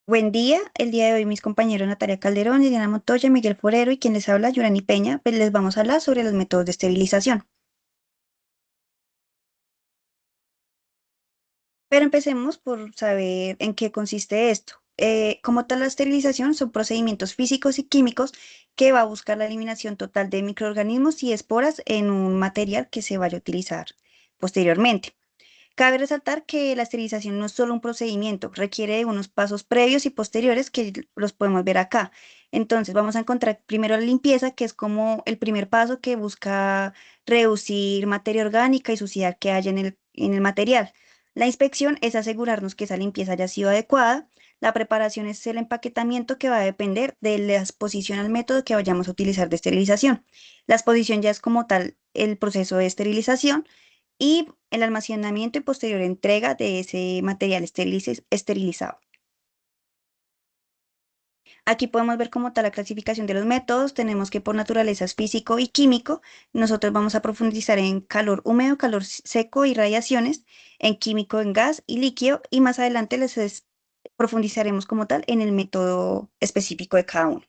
Buen día, el día de hoy mis compañeros Natalia Calderón, Liliana Montoya, Miguel Forero y quien les habla, Yurani Peña, pues les vamos a hablar sobre los métodos de esterilización. Pero empecemos por saber en qué consiste esto. Como tal, la esterilización son procedimientos físicos y químicos que va a buscar la eliminación total de microorganismos y esporas en un material que se vaya a utilizar posteriormente. Cabe resaltar que la esterilización no es solo un procedimiento, requiere de unos pasos previos y posteriores que los podemos ver acá. Entonces, vamos a encontrar primero la limpieza, que es como el primer paso que busca reducir materia orgánica y suciedad que haya en el material. La inspección es asegurarnos que esa limpieza haya sido adecuada. La preparación es el empaquetamiento que va a depender de la exposición al método que vayamos a utilizar de esterilización. La exposición ya es como tal el proceso de esterilización y el almacenamiento y posterior entrega de ese material esterilizado. Aquí podemos ver como tal la clasificación de los métodos. Tenemos que por naturaleza es físico y químico. Nosotros vamos a profundizar en calor húmedo, calor seco y radiaciones, en químico, en gas y líquido, y más adelante profundizaremos como tal en el método específico de cada uno.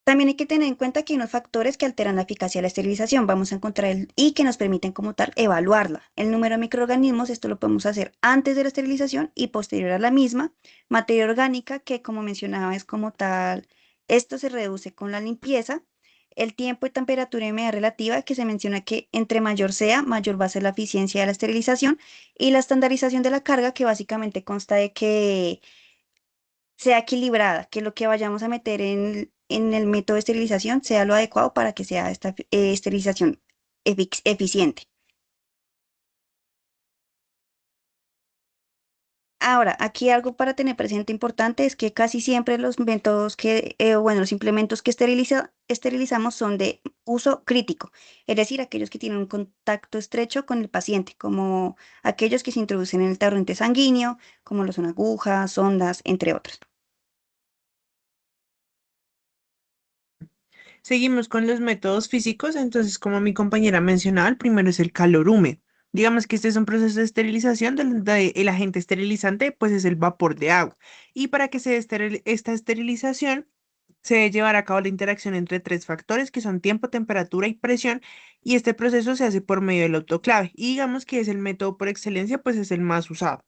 También hay que tener en cuenta que hay unos factores que alteran la eficacia de la esterilización. Vamos a encontrar y que nos permiten como tal evaluarla. El número de microorganismos, esto lo podemos hacer antes de la esterilización y posterior a la misma. Materia orgánica, que como mencionaba es como tal, esto se reduce con la limpieza. El tiempo y temperatura y humedad relativa, que se menciona que entre mayor sea, mayor va a ser la eficiencia de la esterilización. Y la estandarización de la carga, que básicamente consta de que sea equilibrada, que lo que vayamos a meter en el método de esterilización sea lo adecuado para que sea esta esterilización eficiente. Ahora, aquí algo para tener presente importante es que casi siempre los métodos bueno, los implementos que esterilizamos son de uso crítico, es decir, aquellos que tienen un contacto estrecho con el paciente, como aquellos que se introducen en el torrente sanguíneo, como lo son agujas, sondas, entre otros. Seguimos con los métodos físicos, entonces como mi compañera mencionaba, el primero es el calor húmedo. Digamos que este es un proceso de esterilización donde el agente esterilizante pues es el vapor de agua. Y para que se dé esta esterilización se debe llevar a cabo la interacción entre tres factores que son tiempo, temperatura y presión, y este proceso se hace por medio del autoclave. Y digamos que es el método por excelencia, pues es el más usado.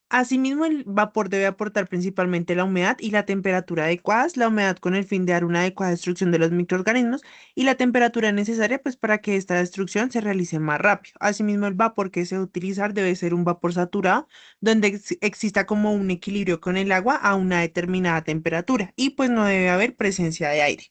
Asimismo, el vapor debe aportar principalmente la humedad y la temperatura adecuadas, la humedad con el fin de dar una adecuada destrucción de los microorganismos y la temperatura necesaria pues para que esta destrucción se realice más rápido. Asimismo, el vapor que se debe utilizar debe ser un vapor saturado donde exista como un equilibrio con el agua a una determinada temperatura y pues no debe haber presencia de aire.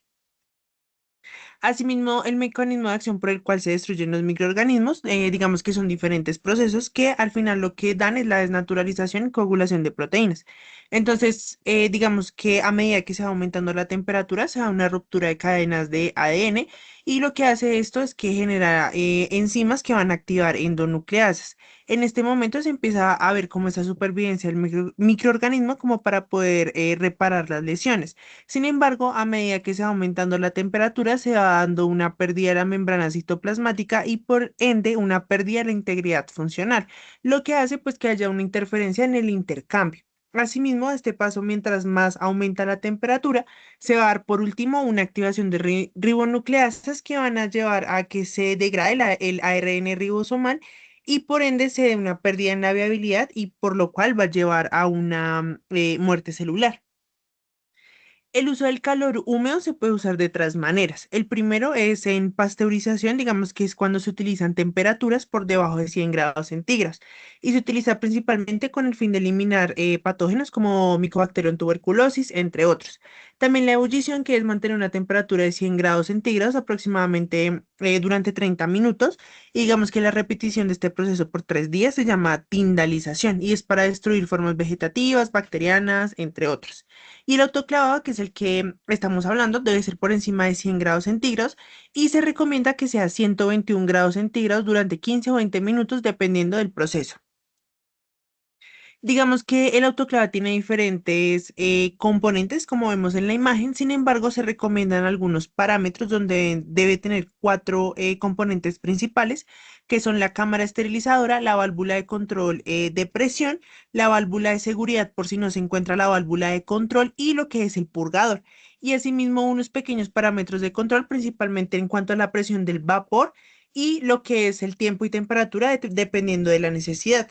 Asimismo, el mecanismo de acción por el cual se destruyen los microorganismos, digamos que son diferentes procesos que al final lo que dan es la desnaturalización y coagulación de proteínas. Entonces, digamos que a medida que se va aumentando la temperatura, se da una ruptura de cadenas de ADN y lo que hace esto es que genera enzimas que van a activar endonucleasas. En este momento se empieza a ver como esa supervivencia del microorganismo como para poder reparar las lesiones. Sin embargo, a medida que se va aumentando la temperatura, se va dando una pérdida de la membrana citoplasmática y por ende una pérdida de la integridad funcional, lo que hace pues que haya una interferencia en el intercambio. Asimismo, a este paso, mientras más aumenta la temperatura, se va a dar por último una activación de ribonucleasas que van a llevar a que se degrade el ARN ribosomal y por ende se dé una pérdida en la viabilidad y por lo cual va a llevar a una muerte celular. El uso del calor húmedo se puede usar de tres maneras. El primero es en pasteurización, digamos que es cuando se utilizan temperaturas por debajo de 100 grados centígrados y se utiliza principalmente con el fin de eliminar patógenos como Mycobacterium tuberculosis, entre otros. También la ebullición, que es mantener una temperatura de 100 grados centígrados aproximadamente durante 30 minutos. Y digamos que la repetición de este proceso por 3 días se llama tindalización y es para destruir formas vegetativas, bacterianas, entre otros. Y el autoclavado, que es el que estamos hablando, debe ser por encima de 100 grados centígrados y se recomienda que sea 121 grados centígrados durante 15 o 20 minutos dependiendo del proceso. Digamos que el autoclave tiene diferentes componentes, como vemos en la imagen. Sin embargo, se recomiendan algunos parámetros donde debe tener cuatro componentes principales, que son la cámara esterilizadora, la válvula de control de presión, la válvula de seguridad por si no se encuentra la válvula de control y lo que es el purgador. Y asimismo unos pequeños parámetros de control, principalmente en cuanto a la presión del vapor y lo que es el tiempo y temperatura, dependiendo de la necesidad.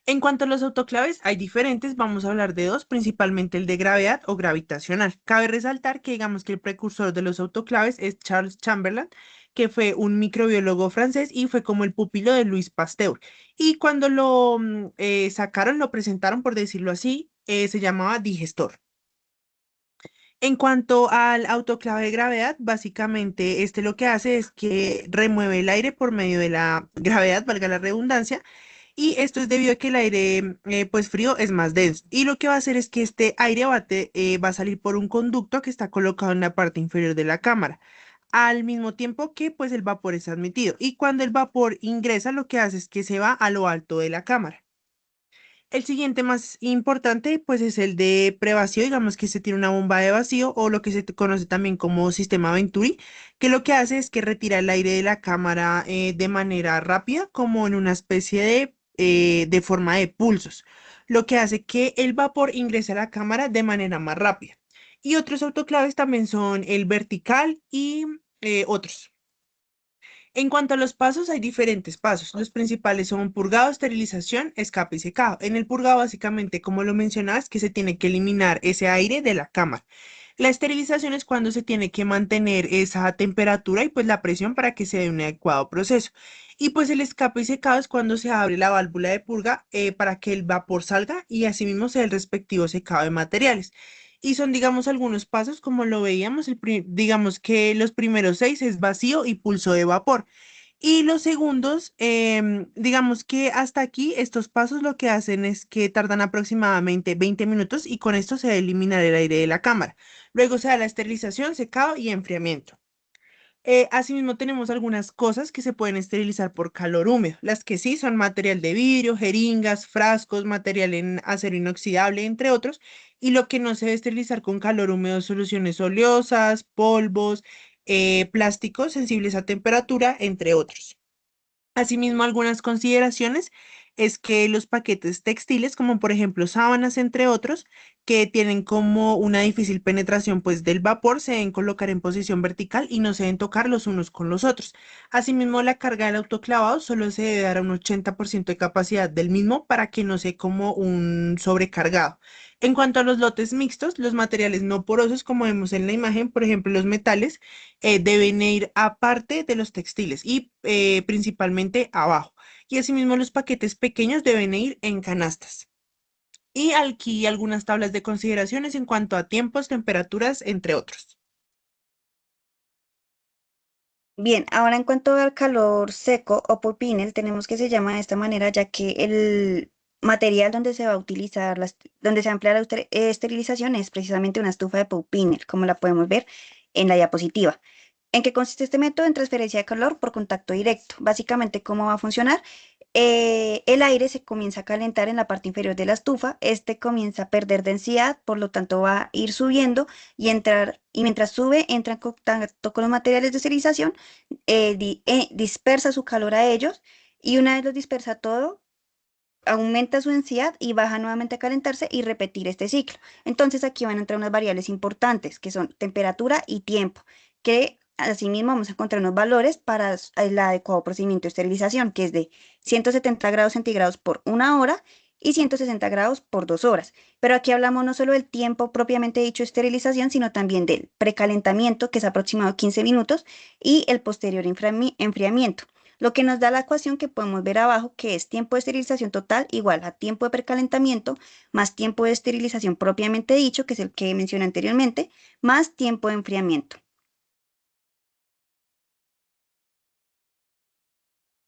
En cuanto a los autoclaves, hay diferentes, vamos a hablar de dos, principalmente el de gravedad o gravitacional. Cabe resaltar que digamos que el precursor de los autoclaves es Charles Chamberlain, que fue un microbiólogo francés y fue como el pupilo de Louis Pasteur. Y cuando lo sacaron, lo presentaron, por decirlo así, se llamaba digestor. En cuanto al autoclave de gravedad, básicamente este lo que hace es que remueve el aire por medio de la gravedad, valga la redundancia, y esto es debido a que el aire pues frío es más denso. Y lo que va a hacer es que este aire va a salir por un conducto que está colocado en la parte inferior de la cámara, al mismo tiempo que pues el vapor es admitido. Y cuando el vapor ingresa, lo que hace es que se va a lo alto de la cámara. El siguiente más importante, pues es el de prevacío, digamos que se tiene una bomba de vacío o lo que se conoce también como sistema Venturi, que lo que hace es que retira el aire de la cámara de manera rápida, como en una especie de forma de pulsos, lo que hace que el vapor ingrese a la cámara de manera más rápida. Y otros autoclaves también son el vertical y otros. En cuanto a los pasos, hay diferentes pasos. Los principales son purgado, esterilización, escape y secado. En el purgado, básicamente, como lo mencionabas, que se tiene que eliminar ese aire de la cámara. La esterilización es cuando se tiene que mantener esa temperatura y pues la presión para que se dé un adecuado proceso. Y pues el escape y secado es cuando se abre la válvula de purga para que el vapor salga y asimismo se dé el respectivo secado de materiales. Y son, digamos, algunos pasos, como lo veíamos, digamos que los primeros seis es vacío y pulso de vapor. Y los segundos, digamos que hasta aquí estos pasos lo que hacen es que tardan aproximadamente 20 minutos y con esto se va a eliminar el aire de la cámara. Luego se da la esterilización, secado y enfriamiento. Asimismo, tenemos algunas cosas que se pueden esterilizar por calor húmedo. Las que sí son material de vidrio, jeringas, frascos, material en acero inoxidable, entre otros. Y lo que no se debe esterilizar con calor húmedo, soluciones oleosas, polvos, plásticos sensibles a temperatura, entre otros. Asimismo, algunas consideraciones es que los paquetes textiles, como por ejemplo sábanas, entre otros, que tienen como una difícil penetración pues del vapor, se deben colocar en posición vertical y no se deben tocar los unos con los otros. Asimismo, la carga del autoclavado solo se debe dar a un 80% de capacidad del mismo para que no sea como un sobrecargado. En cuanto a los lotes mixtos, los materiales no porosos, como vemos en la imagen, por ejemplo, los metales, deben ir aparte de los textiles y principalmente abajo. Y asimismo los paquetes pequeños deben ir en canastas. Y aquí algunas tablas de consideraciones en cuanto a tiempos, temperaturas, entre otros. Bien, ahora en cuanto al calor seco o pulp panel, tenemos que se llama de esta manera ya que el material donde se va a utilizar, donde se va a emplear la esterilización es precisamente una estufa de pulp panel, como la podemos ver en la diapositiva. ¿En qué consiste este método? En transferencia de calor por contacto directo. Básicamente, ¿cómo va a funcionar? El aire se comienza a calentar en la parte inferior de la estufa, este comienza a perder densidad, por lo tanto va a ir subiendo y mientras sube, entra en contacto con los materiales de esterilización, dispersa su calor a ellos y una vez los dispersa todo, aumenta su densidad y baja nuevamente a calentarse y repetir este ciclo. Entonces aquí van a entrar unas variables importantes que son temperatura y tiempo, que asimismo vamos a encontrar unos valores para el adecuado procedimiento de esterilización, que es de 170 grados centígrados por una hora y 160 grados por 2 horas. Pero aquí hablamos no solo del tiempo propiamente dicho de esterilización, sino también del precalentamiento, que es aproximado 15 minutos, y el posterior enfriamiento, lo que nos da la ecuación que podemos ver abajo, que es tiempo de esterilización total igual a tiempo de precalentamiento más tiempo de esterilización propiamente dicho, que es el que mencioné anteriormente, más tiempo de enfriamiento.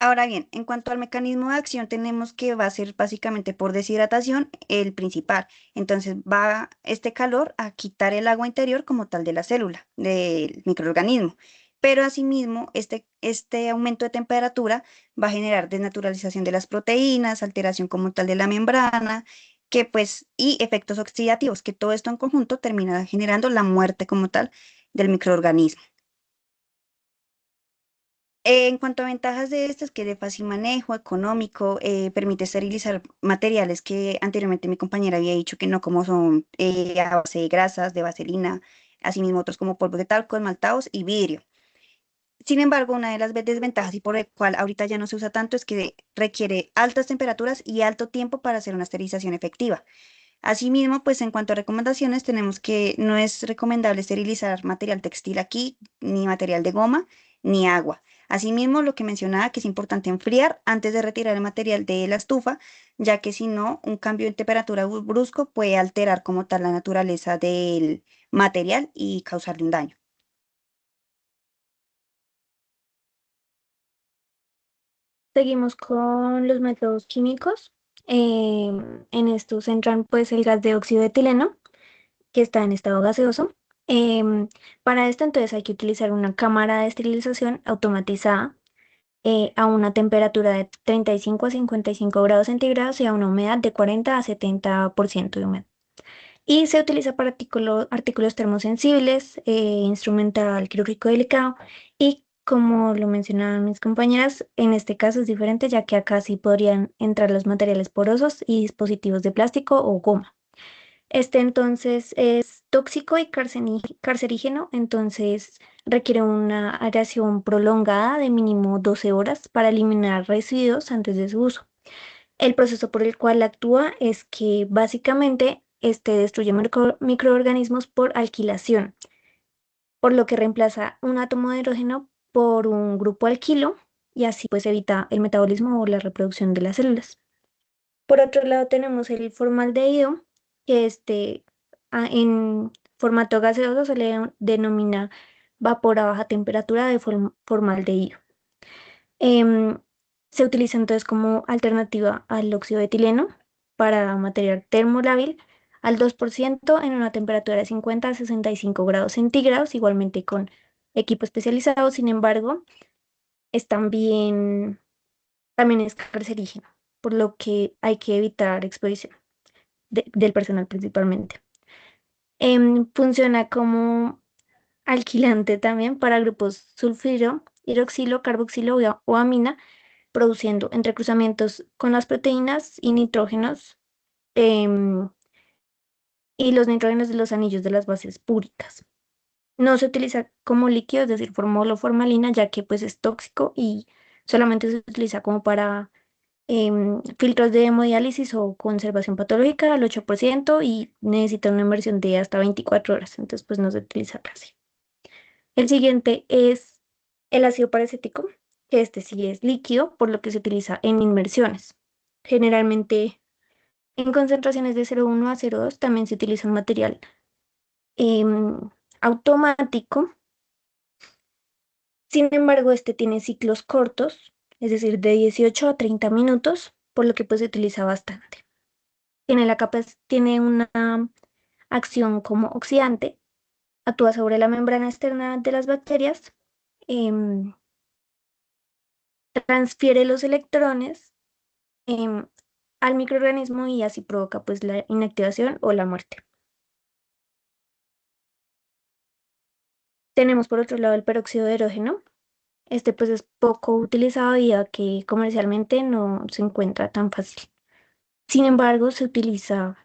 Ahora bien, en cuanto al mecanismo de acción, tenemos que va a ser básicamente por deshidratación el principal. Entonces va este calor a quitar el agua interior como tal de la célula, del microorganismo. pero asimismo este aumento de temperatura va a generar desnaturalización de las proteínas, alteración como tal de la membrana, que pues, y efectos oxidativos, que todo esto en conjunto termina generando la muerte como tal del microorganismo. En cuanto a ventajas de estas, que de fácil manejo, económico, permite esterilizar materiales que anteriormente mi compañera había dicho que no, como son a base de grasas, de vaselina, asimismo otros como polvos de talco, esmaltados y vidrio. Sin embargo, una de las desventajas y por el cual ahorita ya no se usa tanto es que requiere altas temperaturas y alto tiempo para hacer una esterilización efectiva. Asimismo, pues en cuanto a recomendaciones, tenemos que no es recomendable esterilizar material textil aquí, ni material de goma, ni agua. Asimismo, lo que mencionaba que es importante enfriar antes de retirar el material de la estufa, ya que si no, un cambio de temperatura brusco puede alterar como tal la naturaleza del material y causarle un daño. Seguimos con los métodos químicos. En estos entran pues el gas de óxido de etileno, que está en estado gaseoso. Em, para esto entonces hay que utilizar una cámara de esterilización automatizada a una temperatura de 35 a 55 grados centígrados y a una humedad de 40 a 70% de humedad. Y se utiliza para artículos termosensibles, instrumental quirúrgico delicado y como lo mencionaban mis compañeras, en este caso es diferente ya que acá sí podrían entrar los materiales porosos y dispositivos de plástico o goma. Este entonces es tóxico y carcerígeno, entonces requiere una aireación prolongada de mínimo 12 horas para eliminar residuos antes de su uso. El proceso por el cual actúa es que básicamente este destruye microorganismos por alquilación, por lo que reemplaza un átomo de hidrógeno por un grupo alquilo y así pues evita el metabolismo o la reproducción de las células. Por otro lado tenemos el formaldehído, que en formato gaseoso se le denomina vapor a baja temperatura de formaldehído. Em, Se utiliza entonces como alternativa al óxido de etileno para material termolábil al 2% en una temperatura de 50 a 65 grados centígrados, igualmente con equipo especializado. Sin embargo, es también es cancerígeno, por lo que hay que evitar exposición del personal principalmente. Funciona como alquilante también para grupos sulfuro, hidroxilo, carboxilo o amina, produciendo entrecruzamientos con las proteínas y nitrógenos em, y los nitrógenos de los anillos de las bases púricas. No se utiliza como líquido, es decir, formol o formalina, ya que pues es tóxico y solamente se utiliza como para filtros de hemodiálisis o conservación patológica al 8% y necesita una inversión de hasta 24 horas, entonces pues no se utiliza casi. El siguiente es el ácido paracético, que este sí es líquido, por lo que se utiliza en inmersiones. Generalmente en concentraciones de 0,1 a 0,2 también se utiliza un material em, automático. Sin embargo, este tiene ciclos cortos, es decir, de 18 a 30 minutos, por lo que pues se utiliza bastante. Tiene una acción como oxidante, actúa sobre la membrana externa de las bacterias, em, transfiere los electrones em, al microorganismo y así provoca pues la inactivación o la muerte. Tenemos por otro lado el peróxido de hidrógeno. Este pues es poco utilizado ya que comercialmente no se encuentra tan fácil. Sin embargo, se utiliza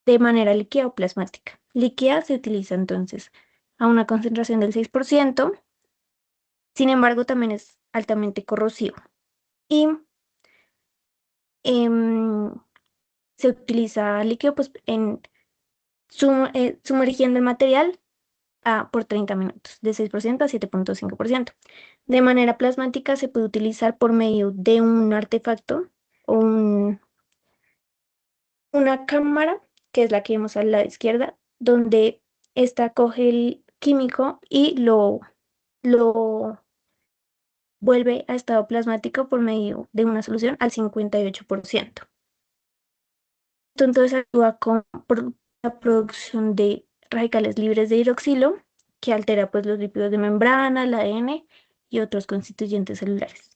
de manera líquida o plasmática. Líquida se utiliza entonces a una concentración del 6%. Sin embargo, también es altamente corrosivo y em, se utiliza líquido pues sumergiendo el material por 30 minutos, de 6% a 7,5%. De manera plasmática se puede utilizar por medio de un artefacto o una cámara, que es la que vemos a la izquierda, donde esta coge el químico y lo vuelve a estado plasmático por medio de una solución al 58%. Esto entonces actúa con la producción de radicales libres de hidroxilo, que altera pues los lípidos de membrana, el ADN y otros constituyentes celulares.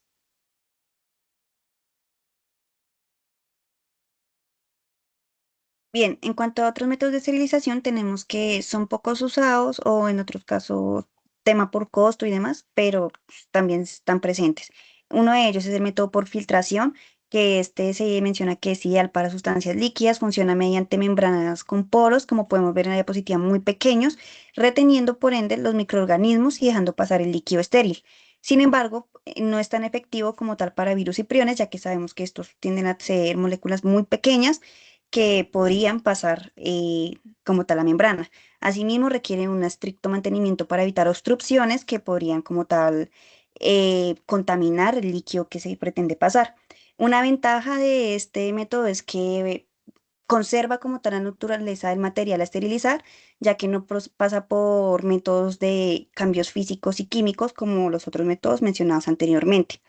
Bien, en cuanto a otros métodos de esterilización, tenemos que son pocos usados o en otros casos tema por costo y demás, pero pues, también están presentes. Uno de ellos es el método por filtración, que este se menciona que es ideal para sustancias líquidas, funciona mediante membranas con poros, como podemos ver en la diapositiva, muy pequeños, reteniendo por ende los microorganismos y dejando pasar el líquido estéril. Sin embargo, no es tan efectivo como tal para virus y priones, ya que sabemos que estos tienden a ser moléculas muy pequeñas que podrían pasar como tal la membrana. Asimismo, requieren un estricto mantenimiento para evitar obstrucciones que podrían como tal contaminar el líquido que se pretende pasar. Una ventaja de este método es que conserva como tal la naturaleza del material a esterilizar, ya que no pasa por métodos de cambios físicos y químicos como los otros métodos mencionados anteriormente.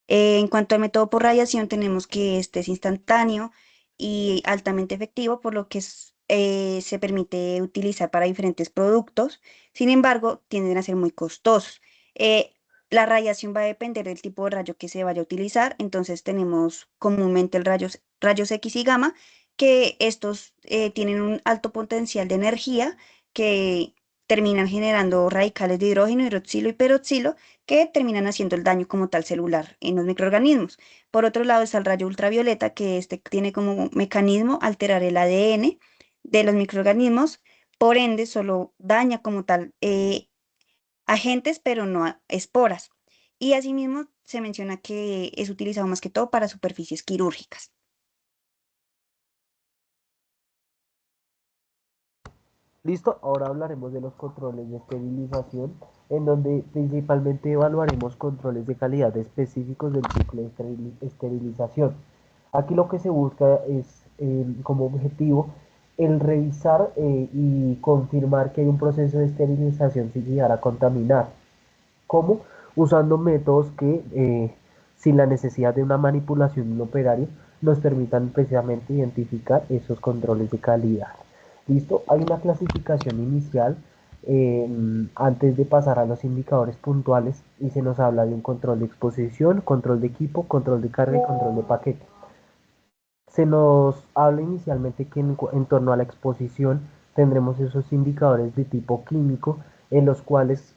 En cuanto al método por radiación, tenemos que este es instantáneo y altamente efectivo, por lo que se permite utilizar para diferentes productos. Sin embargo, tienden a ser muy costosos. Eh, la radiación va a depender del tipo de rayo que se vaya a utilizar. Entonces, tenemos comúnmente el rayos X y gamma, que estos tienen un alto potencial de energía que terminan generando radicales de hidrógeno, hidroxilo y peroxilo que terminan haciendo el daño como tal celular en los microorganismos. Por otro lado está el rayo ultravioleta, que este tiene como mecanismo alterar el ADN de los microorganismos, por ende solo daña como tal agentes, pero no esporas. Y asimismo se menciona que es utilizado más que todo para superficies quirúrgicas. Listo, ahora hablaremos de los controles de esterilización, en donde principalmente evaluaremos controles de calidad específicos del ciclo de esterilización. Aquí lo que se busca es como objetivo el revisar y confirmar que hay un proceso de esterilización sin llegar a contaminar. ¿Cómo? Usando métodos que, sin la necesidad de una manipulación de un operario, nos permitan precisamente identificar esos controles de calidad. ¿Listo? Hay una clasificación inicial antes de pasar a los indicadores puntuales y se nos habla de un control de exposición, control de equipo, control de carga y control de paquete. Se nos habla inicialmente que en torno a la exposición tendremos esos indicadores de tipo químico en los cuales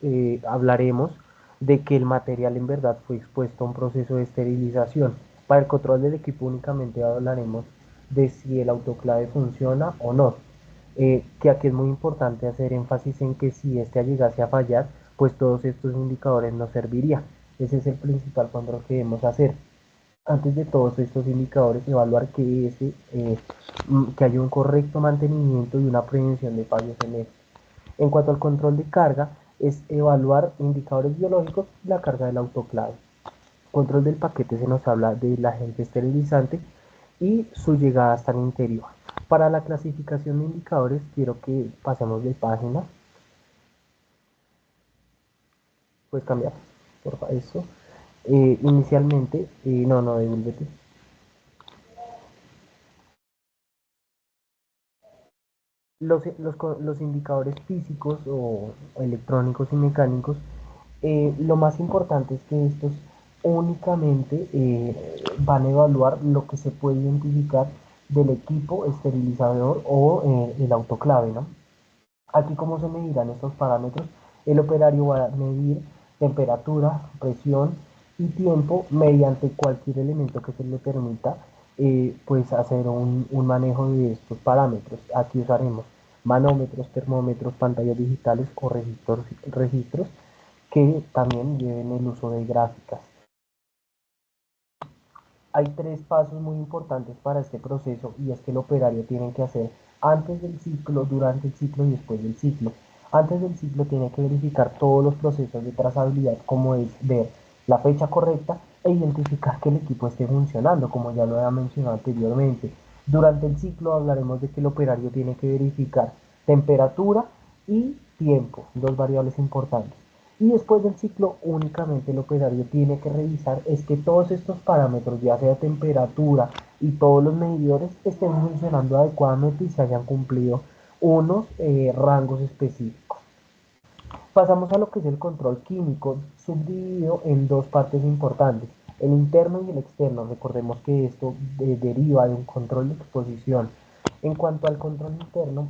hablaremos de que el material en verdad fue expuesto a un proceso de esterilización. Para el control del equipo únicamente hablaremos de si el autoclave funciona o no. Que aquí es muy importante hacer énfasis en que si este llegase a fallar, pues todos estos indicadores no servirían. Ese es el principal control que debemos hacer. Antes de todos estos indicadores, evaluar que haya un correcto mantenimiento y una prevención de fallos en esto. En cuanto al control de carga, es evaluar indicadores biológicos y la carga del autoclave. Control del paquete se nos habla del agente esterilizante y su llegada hasta el interior. Para la clasificación de indicadores, quiero que pasemos de página. Puedes cambiar, por favor, eso. Inicialmente, no, devuélvete. Los indicadores físicos o electrónicos y mecánicos, lo más importante es que estos únicamente van a evaluar lo que se puede identificar del equipo esterilizador o el autoclave, ¿no? Aquí, ¿cómo se medirán estos parámetros? El operario va a medir temperatura, presión y tiempo mediante cualquier elemento que se le permita pues hacer un manejo de estos parámetros. Aquí usaremos manómetros, termómetros, pantallas digitales o registros que también lleven el uso de gráficas. Hay tres pasos muy importantes para este proceso y es que el operario tiene que hacer antes del ciclo, durante el ciclo y después del ciclo. Antes del ciclo tiene que verificar todos los procesos de trazabilidad, como es ver la fecha correcta e identificar que el equipo esté funcionando, como ya lo había mencionado anteriormente. Durante el ciclo hablaremos de que el operario tiene que verificar temperatura y tiempo, dos variables importantes. Y después del ciclo únicamente el operario tiene que revisar es que todos estos parámetros, ya sea temperatura y todos los medidores, estén funcionando adecuadamente y se hayan cumplido unos rangos específicos. Pasamos a lo que es el control químico, subdividido en dos partes importantes, el interno y el externo. Recordemos que esto deriva de un control de exposición. En cuanto al control interno,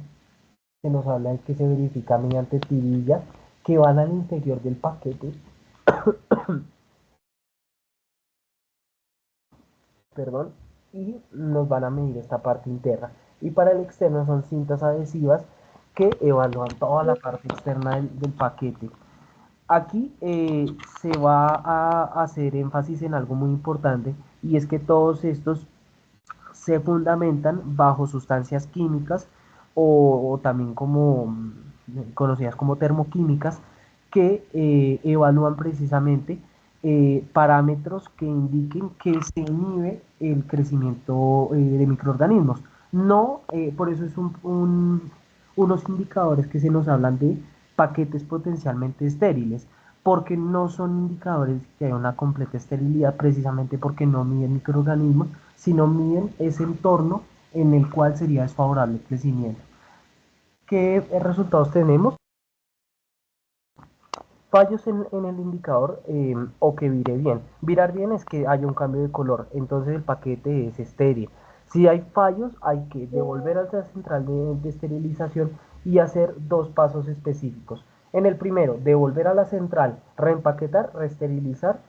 se nos habla de que se verifica mediante tirillas que van al interior del paquete, perdón, y nos van a medir esta parte interna. Y para el externo son cintas adhesivas que evalúan toda la parte externa del paquete. Aquí se va a hacer énfasis en algo muy importante, y es que todos estos se fundamentan bajo sustancias químicas o también como conocidas como termoquímicas, que evalúan precisamente parámetros que indiquen que se inhibe el crecimiento de microorganismos. No, por eso es unos indicadores que se nos hablan de paquetes potencialmente estériles, porque no son indicadores que haya una completa esterilidad, precisamente porque no miden microorganismos, sino miden ese entorno en el cual sería desfavorable el crecimiento. ¿Qué resultados tenemos? Fallos en el indicador o que vire bien. Virar bien es que haya un cambio de color, entonces el paquete es estéril. Si hay fallos, hay que devolver a la central de esterilización y hacer dos pasos específicos. En el primero, devolver a la central, reempaquetar, reesterilizar.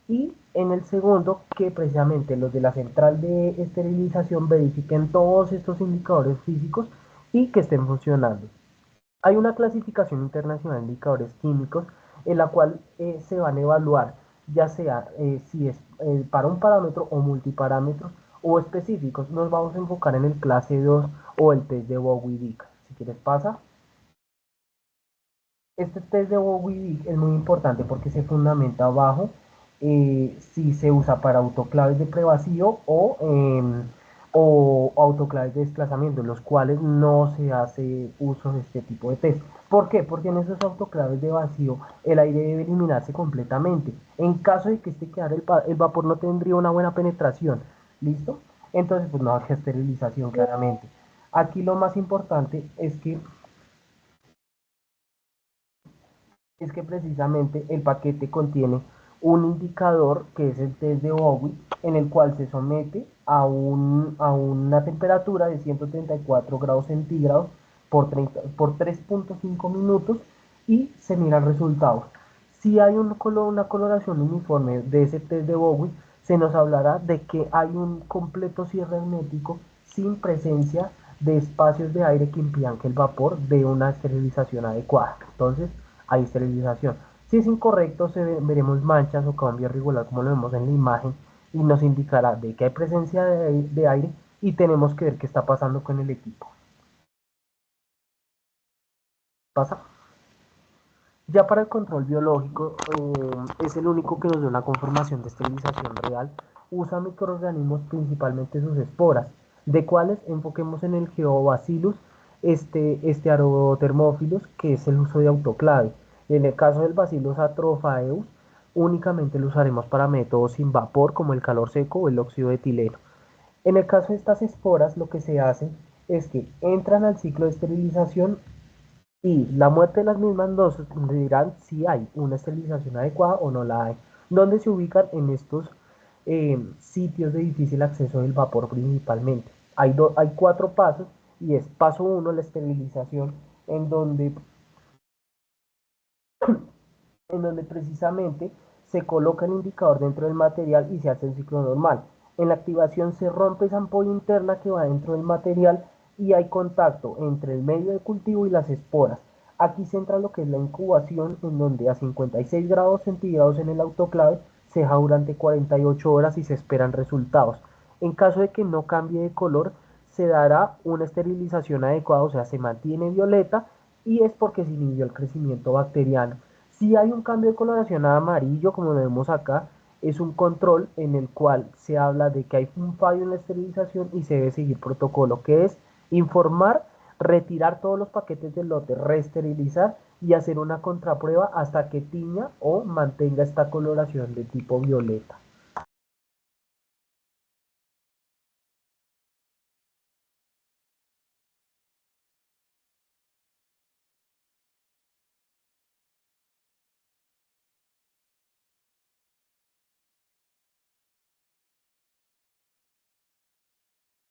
Y en el segundo, que precisamente los de la central de esterilización verifiquen todos estos indicadores físicos y que estén funcionando. Hay una clasificación internacional de indicadores químicos en la cual se van a evaluar, ya sea si es para un parámetro o multiparámetros o específicos. Nos vamos a enfocar en el clase 2 o el test de Bowie-Dick. Si quieres pasa. Este test de Bowie-Dick es muy importante porque se fundamenta bajo si se usa para autoclaves de prevacío o autoclaves de desplazamiento, en los cuales no se hace uso de este tipo de test. ¿Por qué? Porque en esos autoclaves de vacío el aire debe eliminarse completamente. En caso de que este quedara, el vapor no tendría una buena penetración. ¿Listo? Entonces, pues no haga esterilización claramente. Aquí lo más importante es que precisamente el paquete contiene un indicador que es el test de Bowie, en el cual se somete a una temperatura de 134 grados centígrados por 3.5 minutos y se mira el resultado. Si hay una coloración uniforme de ese test de Bowie, se nos hablará de que hay un completo cierre hermético sin presencia de espacios de aire que impidan que el vapor dé una esterilización adecuada. Entonces, hay esterilización. Si es incorrecto, veremos manchas o cambio irregular como lo vemos en la imagen y nos indicará de que hay presencia de aire y tenemos que ver qué está pasando con el equipo. ¿Pasa? Ya para el control biológico, es el único que nos da una conformación de esterilización real. Usa microorganismos, principalmente sus esporas, de cuales enfoquemos en el Geobacillus Aerotermophilus, que es el uso de autoclave. En el caso del Bacillus atrophaeus, únicamente lo usaremos para métodos sin vapor, como el calor seco o el óxido de etileno. En el caso de estas esporas, lo que se hace es que entran al ciclo de esterilización y la muerte de las mismas nos dirán si hay una esterilización adecuada o no la hay. ¿Dónde se ubican? En estos sitios de difícil acceso del vapor principalmente. Hay 4 pasos y es paso 1, la esterilización, en donde precisamente se coloca el indicador dentro del material y se hace el ciclo normal. En la activación se rompe esa ampolla interna que va dentro del material y hay contacto entre el medio de cultivo y las esporas. Aquí se entra lo que es la incubación, en donde a 56 grados centígrados en el autoclave se deja durante 48 horas y se esperan resultados. En caso de que no cambie de color, se dará una esterilización adecuada, o sea, se mantiene violeta y es porque se inhibió el crecimiento bacteriano. Si hay un cambio de coloración a amarillo, como lo vemos acá, es un control en el cual se habla de que hay un fallo en la esterilización y se debe seguir protocolo, que es informar, retirar todos los paquetes del lote, reesterilizar y hacer una contraprueba hasta que tiña o mantenga esta coloración de tipo violeta.